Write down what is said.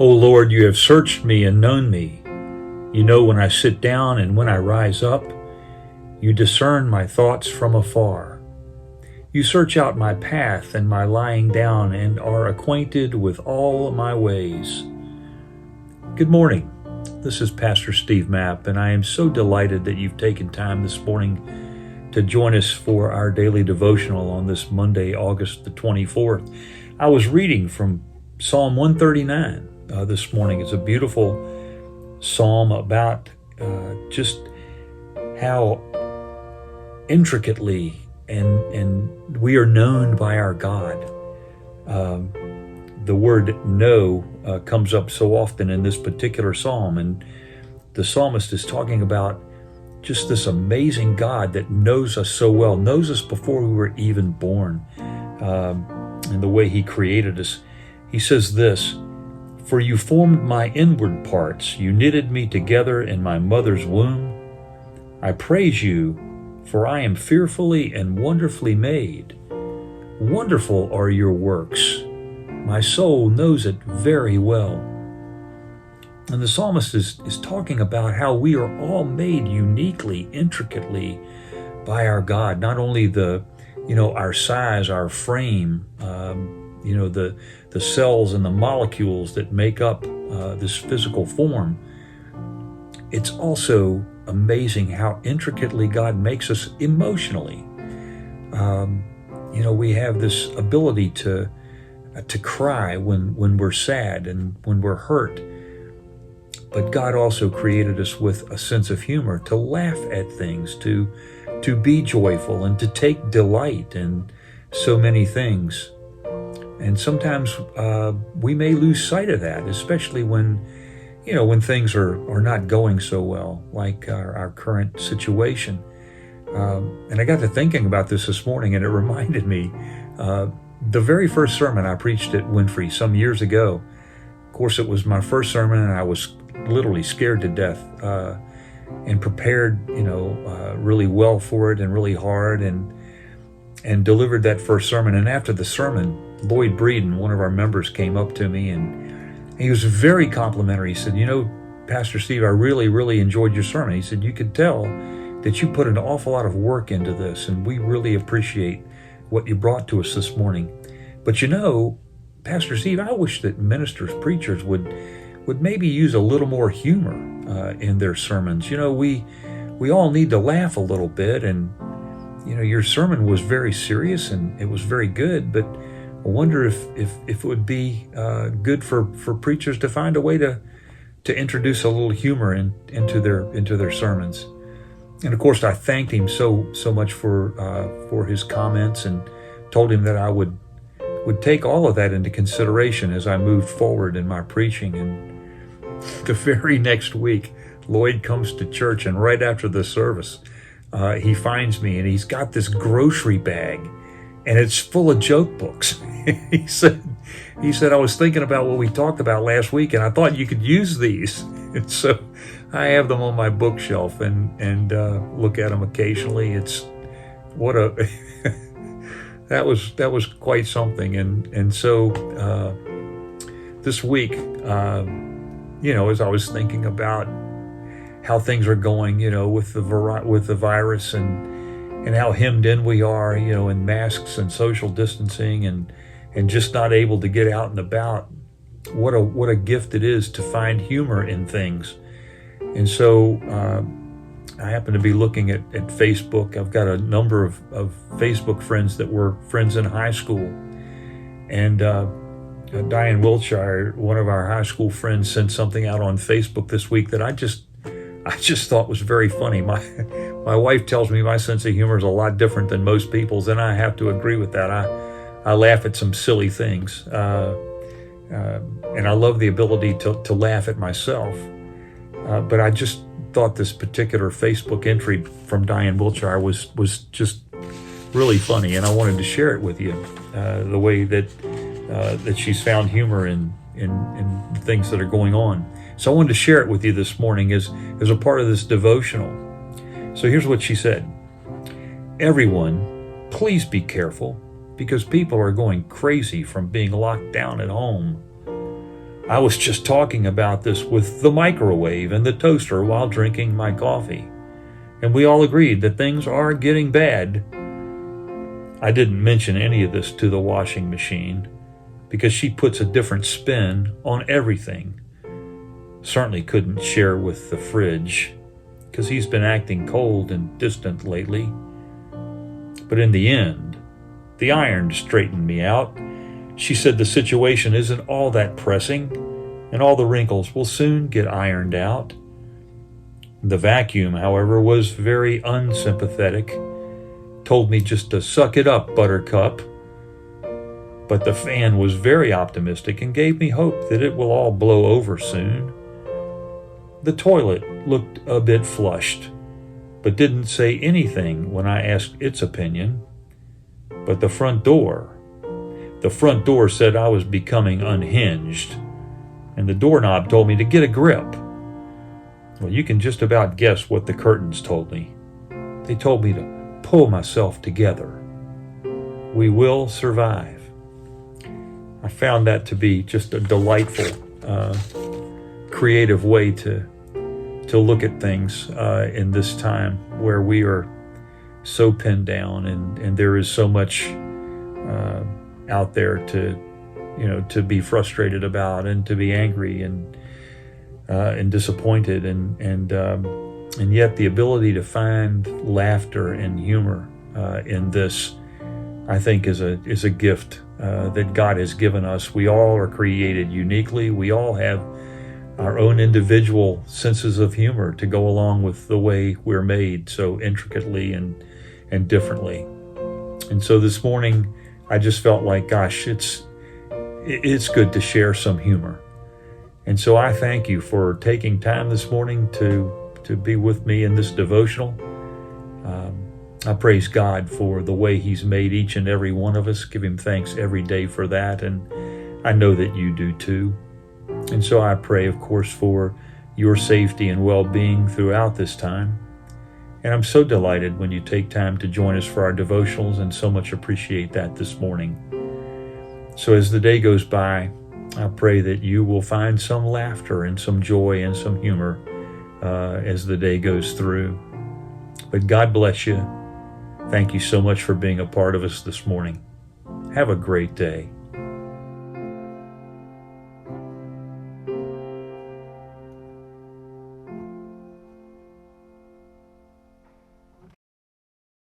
O Lord, you have searched me and known me. You know when I sit down and when I rise up. You discern my thoughts from afar. You search out my path and my lying down and are acquainted with all my ways. Good morning. This is Pastor Steve Mapp, and I am so delighted that you've taken time this morning to join us for our daily devotional on this Monday, August the 24th. I was reading from Psalm 139 this morning. It's a beautiful psalm about just how intricately and we are known by our God. The word know comes up so often in this particular psalm, and the psalmist is talking about just this amazing God that knows us so well, knows us before we were even born, and the way he created us. He says this, "For you formed my inward parts, you knitted me together in my mother's womb. I praise you, for I am fearfully and wonderfully made. Wonderful are your works. My soul knows it very well." And the psalmist is talking about how we are all made uniquely, intricately by our God. Not only our size, our frame, the cells and the molecules that make up this physical form. It's also amazing how intricately God makes us emotionally. We have this ability to cry when we're sad and when we're hurt. But God also created us with a sense of humor, to laugh at things, to be joyful, and to take delight in so many things. And sometimes we may lose sight of that, especially when things are not going so well, like our current situation. And I got to thinking about this morning, and it reminded me the very first sermon I preached at Winfrey some years ago. Of course, it was my first sermon, and I was literally scared to death and prepared, really well for it and really hard, and delivered that first sermon. And after the sermon, Lloyd Breeden, one of our members, came up to me, and he was very complimentary. He said, Pastor Steve, I really, really enjoyed your sermon. He said, you could tell that you put an awful lot of work into this, and we really appreciate what you brought to us this morning. But Pastor Steve, I wish that ministers, preachers would maybe use a little more humor in their sermons. We all need to laugh a little bit, and your sermon was very serious and it was very good, but I wonder if it would be good for preachers to find a way to introduce a little humor into their sermons. And of course, I thanked him so much for his comments, and told him that I would take all of that into consideration as I moved forward in my preaching. And the very next week, Lloyd comes to church, and right after the service, he finds me, and he's got this grocery bag, and it's full of joke books. He said, I was thinking about what we talked about last week, and I thought you could use these. And so I have them on my bookshelf and look at them occasionally. It's that was quite something. And so this week, as I was thinking about how things are going, with the virus and how hemmed in we are, in masks and social distancing and just not able to get out and about. What a gift it is to find humor in things. And so I happen to be looking at Facebook. I've got a number of Facebook friends that were friends in high school. And Diane Wiltshire, one of our high school friends, sent something out on Facebook this week that I just thought was very funny. My wife tells me my sense of humor is a lot different than most people's, and I have to agree with that. I laugh at some silly things, and I love the ability to laugh at myself. But I just thought this particular Facebook entry from Diane Wiltshire was just really funny, and I wanted to share it with you. The way that she's found humor in things that are going on. So I wanted to share it with you this morning as a part of this devotional. So here's what she said. Everyone, please be careful, because people are going crazy from being locked down at home. I was just talking about this with the microwave and the toaster while drinking my coffee, and we all agreed that things are getting bad. I didn't mention any of this to the washing machine because she puts a different spin on everything. Certainly couldn't share with the fridge because he's been acting cold and distant lately. But in the end, the iron straightened me out. She said the situation isn't all that pressing, and all the wrinkles will soon get ironed out. The vacuum, however, was very unsympathetic, told me just to suck it up, Buttercup. But the fan was very optimistic and gave me hope that it will all blow over soon. The toilet looked a bit flushed, but didn't say anything when I asked its opinion. But the front door said I was becoming unhinged, and the doorknob told me to get a grip. Well, you can just about guess what the curtains told me. They told me to pull myself together. We will survive. I found that to be just a delightful, creative way to look at things in this time where we are so pinned down, and there is so much out there to be frustrated about and to be angry and disappointed, and yet the ability to find laughter and humor in this, I think, is a gift that God has given us. We all are created uniquely. We all have our own individual senses of humor to go along with the way we're made so intricately and differently. And so this morning, I just felt like, gosh, it's good to share some humor. And so I thank you for taking time this morning to be with me in this devotional. I praise God for the way He's made each and every one of us. Give Him thanks every day for that, and I know that you do too. And so I pray, of course, for your safety and well-being throughout this time. And I'm so delighted when you take time to join us for our devotionals, and so much appreciate that this morning. So as the day goes by, I pray that you will find some laughter and some joy and some humor as the day goes through. But God bless you. Thank you so much for being a part of us this morning. Have a great day.